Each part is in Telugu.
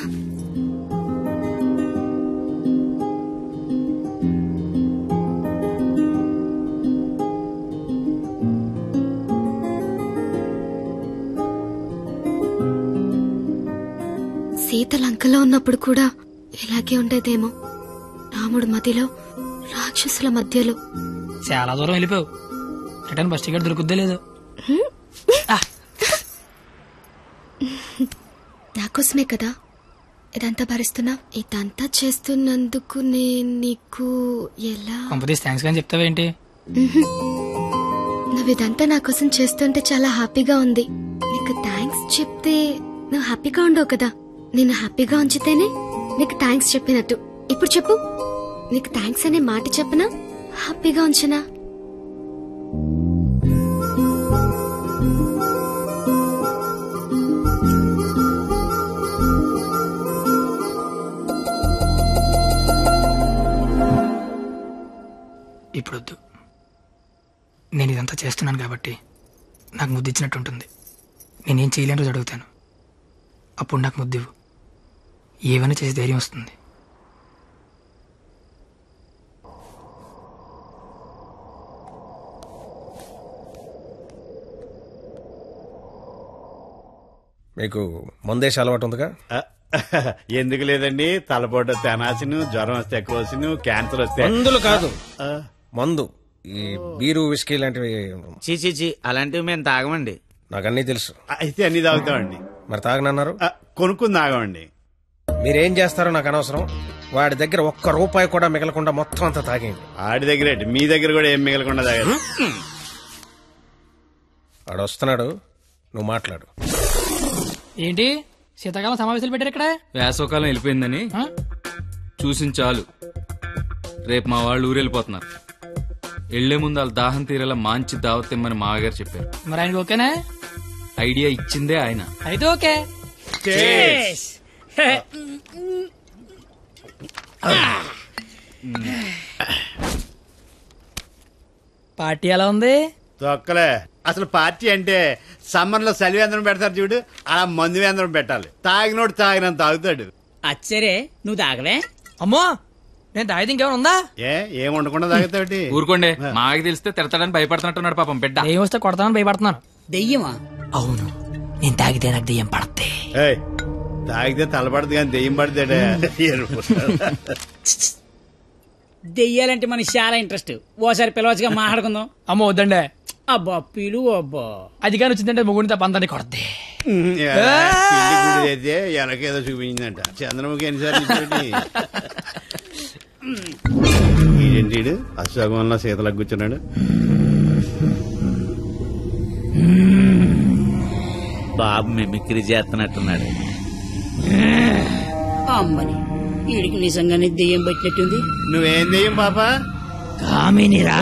సీత లంకలో ఉన్నప్పుడు కూడా ఇలాగే ఉండేదేమో. రాముడు మధ్యలో, రాక్షసుల మధ్యలో. చాలా దూరం వెళ్ళిపోయావు. రిటర్న్ బస్ టికెట్ దొరుకుద్దే లేదు. నాకోసమే కదా ఇదంతా భరిస్తున్నా. ఇదంతా చేస్తున్నందుకు నేను నీకు ఎలా థ్యాంక్స్ కానీ చెప్తావేంటి? నువ్వు ఇదంతా నా కోసం చేస్తుంటే చాలా హ్యాపీగా ఉంది. నీకు థ్యాంక్స్ చెప్తే నువ్వు హ్యాపీగా ఉండవు కదా. నేను హ్యాపీగా ఉంచితేనే నీకు థ్యాంక్స్ చెప్పినట్టు. ఇప్పుడు చెప్పు, నీకు థ్యాంక్స్ అనే మాట చెప్పనా, హ్యాపీగా ఉంచనా? ఇప్పుడొద్దు. నేను ఇదంతా చేస్తున్నాను కాబట్టి నాకు ముద్దిచ్చినట్టు ఉంటుంది. నేనేం చేయలేని రోజు అడుగుతాను, అప్పుడు నాకు ముద్దివ్వు. ఏమైనా చేసి ధైర్యం వస్తుంది. మీకు మందేసి అలవాటు ఉందిగా? ఎందుకు లేదండి, తలపోటు తెనాసిను, జ్వరం వస్తే ఎక్కువసిను, క్యాన్సర్ వస్తే. మందులు కాదు, మందు. ఈ బీరు, విస్కీ లాంటివి. చీ అలాంటివి మేము తాగమండి. నాకు అన్నీ తెలుసు. అయితే అన్ని తాగుతామండి. మరి తాగనన్నారు? కొనుక్కుని తాగమండి. మీరేం చేస్తారో నాకు అనవసరం. వాడి దగ్గర ఒక్క రూపాయి కూడా మిగలకుండా మొత్తం అంతా తాగేయండి. ఆడి దగ్గర మీ దగ్గర కూడా ఏం మిగలకుండా తాగారు. వాడు వస్తున్నాడు, నువ్వు మాట్లాడు. ఏంటి శీతాకాలం సమావేశాలు పెట్టారు ఇక్కడ? వేసవకాలం వెళ్ళిపోయిందని చూసించాలు. రేపు మా వాళ్ళు ఊరెళ్ళిపోతున్నారు. వెళ్లే ముందు వాళ్ళ దాహం తీరేలా మంచి దావత్ ఇమ్మని మామగారు చెప్పారు. మరి ఆయనకి ఓకేనా? ఐడియా ఇచ్చిందే ఆయన. అయితే ఓకే. పార్టీ ఎలా ఉంది? తొక్కలే. అసలు పార్టీ అంటే సమ్మర్ లో చలివేంద్రం పెడతారు చూడు, అలా మందు వేంద్రం పెట్టాలి. తాగినోడు తాగినంత తాగుతాడు. అచ్చరే నువ్వు తాగలే? అమ్మో, నేను తాగితే ఇంకేమైనా ఉందా? ఏం ఉండకుండా తాగుతాడు. ఊరుకోండి, మాకు తెలిస్తే తిడతాడని భయపడుతున్నట్టున్నాడు పాపం బిడ్డ. దెయ్యం వస్తే కొడతామని భయపడుతున్నాను. దెయ్యమా? అవును, నేను తాగితే నాకు దెయ్యం పడతే. తాగితే తలపడదు కానీ దెయ్యం పడతాడే. దెయ్యాలంటే మనకి చాలా ఇంట్రెస్ట్. ఓసారి పిలవచ్చుగా, మాట్లాడుకుందాం. అమ్మో వద్దండే. అబ్బా పిలు. అబ్బా అది కానీ వచ్చిందంటే ముగ్గురిని తప్పంతా కొడతే. అయితే ఎనకేదో చూపించిందంట. చంద్రముఖి ఎన్నిసార్లు ఏంటి అశోకంలో శీతలకు కూర్చున్నాడు. బాబు మిమిక్రీ చేస్తున్నట్టున్నాడు. అమ్మని వీడికి నిజంగానే దెయ్యం పట్టినట్టుంది. నువ్వేం దెయ్యం పాపా? కామినిరా.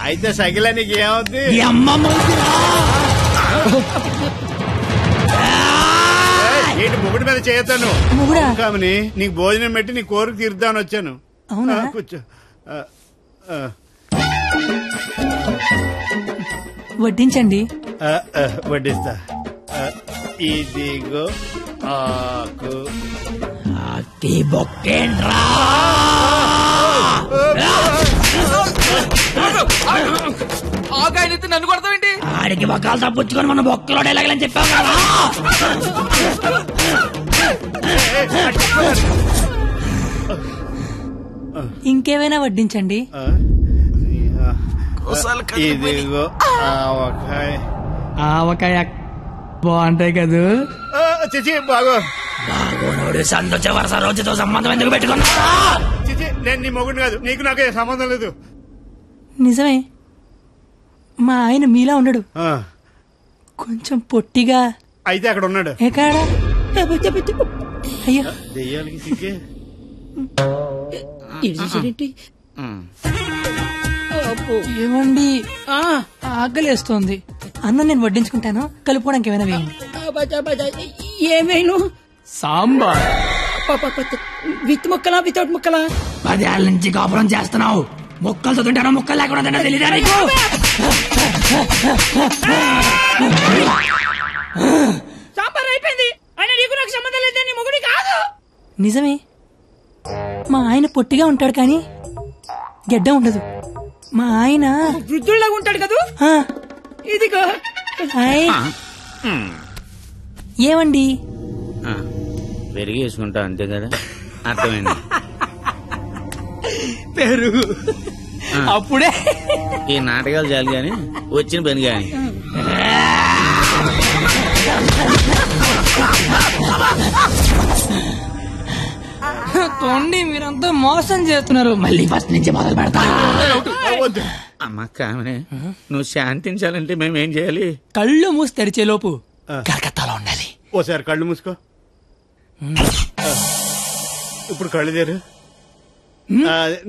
అయితే సగిల నీకు ఏమవుద్ది? ఏంటి ముగ్గుడి మీద చేయతాను కామని? నీకు భోజనం పెట్టి నీ కోరిక తీర్దామని వచ్చాను. కూర్చో. వడ్డించండి. వడ్డిస్తా. ఇదిగో ఆకు. ఆకాయనైతే నన్ను కొడతావేంటి? ఆడికి బొక్కలు తప్పుచ్చుకొని మన బొక్కలో ఎలాగలని చెప్పావు కదా. ఇంకేమైనా వడ్డించండి. ఇదిగో ఆవకాయ. ఆవకాయ బాగుంటాయి కదా. చిచి బాగో. బాగోనోడు సంతోష వరుస రోజుతో సంబంధం ఎందుకు పెట్టుకున్నా? చిచి నేను నీ మొగుడు కాదు, నీకు నాకు సంబంధం లేదు. నిజమే, మా ఆయన మీలా ఉండడు, కొంచెం పొట్టిగా. అయితే అక్కడ ఉన్నాడు. ఎక్కడా? అయ్యో దెయ్యాలకి సిగ్గే. ఏమండి, ఆకలేస్తోంది. అన్నం నేను వడ్డించుకుంటాను, కలుపుకోవడానికి ఏమైనా వేయండి. ఏమైనా సాంబార్. విత్ ముక్కలా వితౌట్ ముక్కలా? 10 ఏళ్ళ నుంచి కాపురం చేస్తున్నావు, ముక్కలతో తింటానో ముక్కలు లేకుండా తింటా తెలీదా నీకు? సాంబార్ అయిపోయింది. అయినా నీకు నాకు సంబంధం లేదు, నీ మొగుడి కాదు. నిజమే, మా ఆయన పొట్టిగా ఉంటాడు కానీ గెడ్డ ఉండదు. మా ఆయన వృద్ధుల్లాగా ఉంటాడు కదా. ఇదిగో ఏమండి పెరిగి వేసుకుంటా అంతే కదా, అర్థమైంది. పెరుగు అప్పుడే. ఈ నాటకాలు చాలు గాని వచ్చిన పని గాని. తోండి మీరంతా మోసం చేస్తున్నారు. మళ్ళీ ఫస్ట్ నుంచి మొదలు పెడతా. అమ్మ కామనే, నువ్వు శాంతించాలంటే మేమేం చేయాలి? కళ్ళు మూసి తెరిచే లోపు కలకత్తాలో ఉండాలి. ఓసారి కళ్ళు మూసుకో. ఇప్పుడు కళ్ళు తెరు.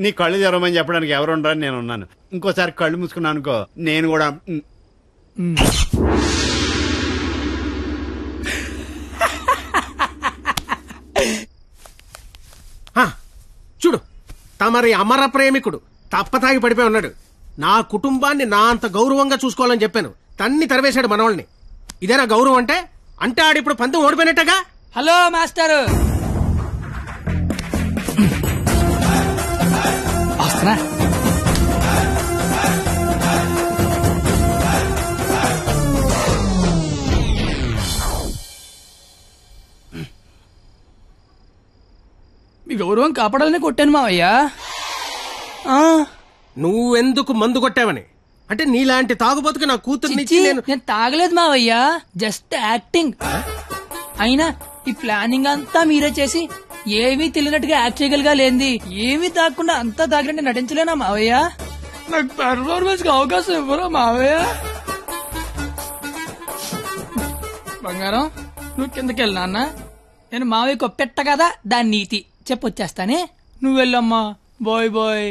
నీ కళ్ళు తెరవమని చెప్పడానికి ఎవరు ఉండరని నేను ఉన్నాను. ఇంకోసారి కళ్ళు మూసుకున్నాను అనుకో, నేను కూడా. చూడు, తమరి అమర ప్రేమికుడు తప్పతాగి పడిపోయి ఉన్నాడు. నా కుటుంబాన్ని నా అంత గౌరవంగా చూసుకోవాలని చెప్పాను, తన్ని తరివేశాడు మనవాళ్ళని. ఇదేనా గౌరవం అంటే? అంటే ఆడిప్పుడు పందెం ఓడిపోయినట్టగా. హలో మాస్టర్, వస్తున్నా. మీ గౌరవం కాపాడాలని కొట్టాను మావయ్యా. నువ్వెందుకు మందు కొట్టావని? అంటే నీలాంటి తాగుబోతుకి నా కూతుర్నిచ్చి నేను తాగలేదు మావయ్యా, జస్ట్ యాక్టింగ్. అయినా ఈ ప్లానింగ్ అంతా మీరే చేసి ఏమీ తెలియనట్టుగా యాక్ట్ చేయగలిగా లేంది. ఏమీ తాగకుండా అంతా తాగినట్టు నటించలేనా మావయ్య? నాకు పెర్ఫార్మెన్స్ కి అవకాశం ఇవ్వరా మావయ్య? బంగారం, నువ్వు కిందకెళ్ళి నాన్న. నేను మావయ్యకు పెట్ట కదా, దాని నీతి చెప్పొచ్చేస్తానే. నువ్వు వెళ్ళమ్మా. Bye bye.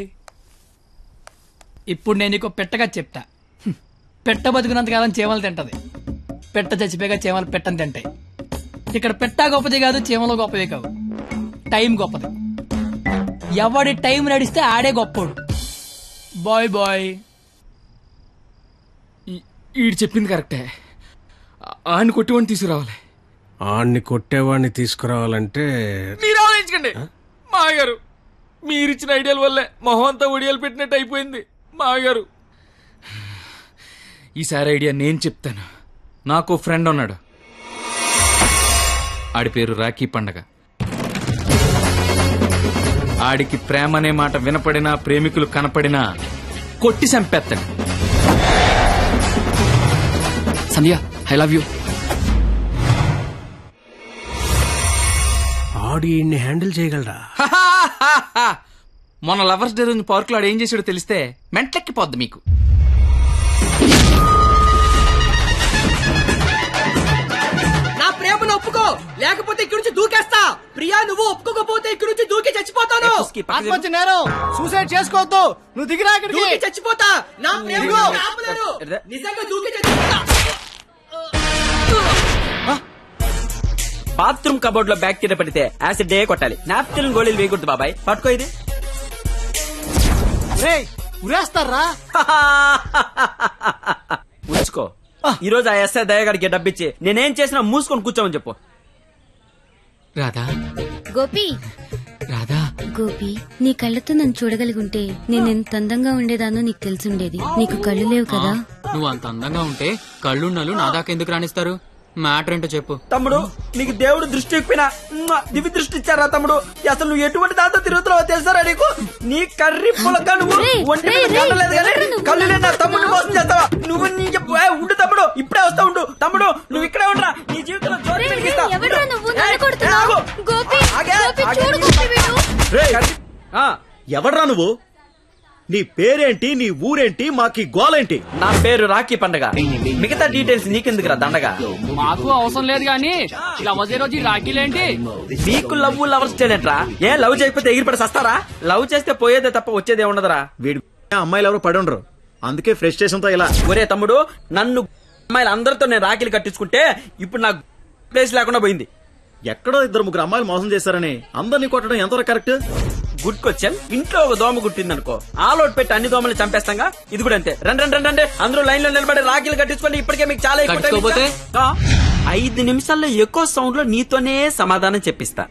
ఇప్పుడు నేను నీకు పెట్టగా చెప్తా. పెట్ట బతుకున్నంతకాలం చీమలు తింటది, పెట్ట చచ్చిపోయాక చీమలు పెట్టని తింటాయి. ఇక్కడ పెట్ట గొప్పది కాదు, చీమలు గొప్పది కావు, టైం గొప్పది. ఎవడి టైం నడిస్తే ఆడే గొప్పోడు. Bye bye. ఈడు చెప్పింది కరెక్టే. ఆడిని కొట్టేవాడిని తీసుకురావాలి. ఆడిని కొట్టేవాడిని తీసుకురావాలంటే మీరు ఆలోచించకండి మాగారు. మీరిచ్చిన ఐడియాల వల్లే మొహం అంతా ఒడియాలు పెట్టినట్టు అయిపోయింది మాగారు. ఈసారి ఐడియా నేను చెప్తాను. నాకు ఫ్రెండ్ ఉన్నాడు, ఆడి పేరు రాఖీ పండగ. ఆడికి ప్రేమ అనే మాట వినపడినా, ప్రేమికులు కనపడినా కొట్టి చంపేస్తాడు. సంధ్య, ఐ లవ్ యూ. ఆడిని హ్యాండిల్ చేయగలరా? మొన్న లవర్స్ డే రోజు పార్క్ లో ఆడు ఏం చేసాడో తెలిస్తే మెంట్లెక్కిపోద్ది మీకు. నా ప్రేమను ఒప్పుకో, లేకపోతే ఇక్కడి నుంచి దూకేస్తా. ప్రియా, నువ్వు ఒప్పుకోకపోతే ఇక్కడి నుంచి దూకి చచ్చిపోతాను. ఆత్మహత్య నేరం, సూసైడ్ చేసుకోవద్దు. నువ్వు దిగిరా, దూకి చచ్చిపోతా. నా ప్రేమను ఆపలేరు. నిజంగా దూకి చచ్చిపోతా. బాత్రూమ్ కబోర్డ్ లో బ్యాక్టీరియా పడితే యాసిడ్ డే కొట్టాలి. నాప్కిన్ గోళీలు వేయకూడదు బాబాయ్. పట్టుకో ఇది. ఉరేస్తారా? ఉంచుకో. ఈ రోజు ఆ ఎస్ఐ దయగాడికి డబ్బిచ్చి నేనేం చేసినా మూసుకొని కూర్చోమని చెప్పు. రాధా, గోపి, రాధా, గోపి, నీ కళ్ళతో నన్ను చూడగలిగుంటే నేను ఎంత అందంగా ఉండేదానో నీకు తెలిసుండేది. నీకు కళ్ళు లేవు కదా. నువ్వు అంత అందంగా ఉంటే కళ్ళున్నాలు నా దాకా ఎందుకు రాణిస్తారు? మ్యాటర్ ఏంటో చెప్పు. తమ్ముడు, నీకు దేవుడు దృష్టి ఇప్పినా దివి దృష్టి ఇచ్చారా తమ్ముడు? అసలు నువ్వు ఎటువంటి దాంతో తిరుగుతున్నావో తెలుసారా నీకు? నీ కర్రీ పులక నువ్వు ఒంటి మీద కట్టలేదు కానీ కళ్ళు లేని తమ్ముడు మోసం చేస్తావా నువ్వు? నీ ఉండు తమ్ముడు, ఇప్పుడే వస్తా ఉండు. తమ్ముడు, నువ్వు ఇక్కడే ఉండరా, నీ జీవితంలో జ్యోతి వెలిగిస్తా. ఎవడ్రా నువ్వు? నీ పేరేంటి, నీ ఊరేంటి, మాకి గోలేంటి? నా పేరు రాఖీ పండగ. మిగతా డీటెయిల్స్ నీకెందుకురా దండగా? మాకు అవసరం లేదు గానీ లవ్ రోజు రాఖీలేంటి? మీకు లవ్ లవర్స్ చేయలేట్రా? ఏ లవ్ చేయకపోతే ఎగిరిపడి సస్తారా? లవ్ చేస్తే పోయేదే తప్ప వచ్చేదే ఉండదురా. వీడి అమ్మాయిలు ఎవరు పడి ఉండరు, అందుకే ఫ్రస్ట్రేషన్ తో ఇలా. ఒరే తమ్ముడు, నన్ను అమ్మాయిలు అందరితో నేను రాఖీలు కట్టించుకుంటే ఇప్పుడు నాకు ప్లేస్ లేకుండా పోయింది. ఎక్కడో 2-3 అమ్మాయిలు మోసం చేశారని అందరినీ కొట్టడం ఎంతవరకు కరెక్ట్? Good question. ఇంట్లో ఒక దోమ కుట్టిందనుకో, ఆల్ అవుట్ పెట్టి అన్ని దోమలు చంపేస్తాగా. ఇది కూడా అంతే. రండి రండి రండి, అందరూ లైన్ లో నిలబడి రాఖీలు కట్టించుకోండి. ఇప్పటికే మీకు చాలా ఎక్కువ time ఇచ్చా. 5 నిమిషాల్లో ఎక్కువ సౌండ్ లో నీతోనే సమాధానం చెప్పిస్తా.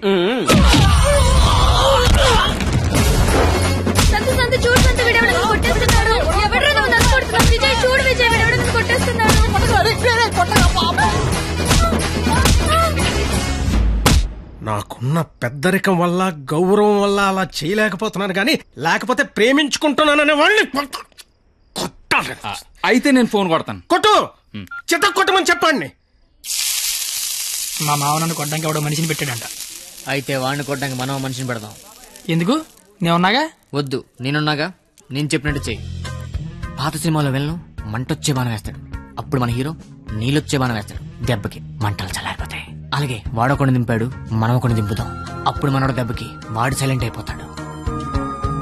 నాకున్న పెద్దరికం వల్ల గౌరవం వల్ల అలా చేయలేకపోతున్నాను కానీ లేకపోతే ప్రేమించుకుంటున్నాననే వాళ్ళని కొట్టాలి. అయితే నేను ఫోన్ కొడతాను. కొట్టు, చిత్త కొట్టమని చెప్పండి. మా మావ నన్ను కొట్టడానికి ఎవడో మనిషిని పెట్టాడంట. అయితే వాడిని కొట్టడానికి మనం మనిషిని పెడదాం. ఎందుకు? నేనున్నాగా. వద్దు, నేనున్నాగా. నేను చెప్పినట్టు చెయ్యి. పాత సినిమాలో వెళ్ళను మంటొచ్చే బాణం వేస్తాడు, అప్పుడు మన హీరో నీళ్ళొచ్చే బాణం వేస్తాడు. దెబ్బకి మంటలు చల్లారిపోతాయి. అలాగే వాడొకడిని దింపాడు, మనం ఒకడిని దింపుదాం. అప్పుడు మనోడు దెబ్బకి వాడు సైలెంట్ అయిపోతాడు.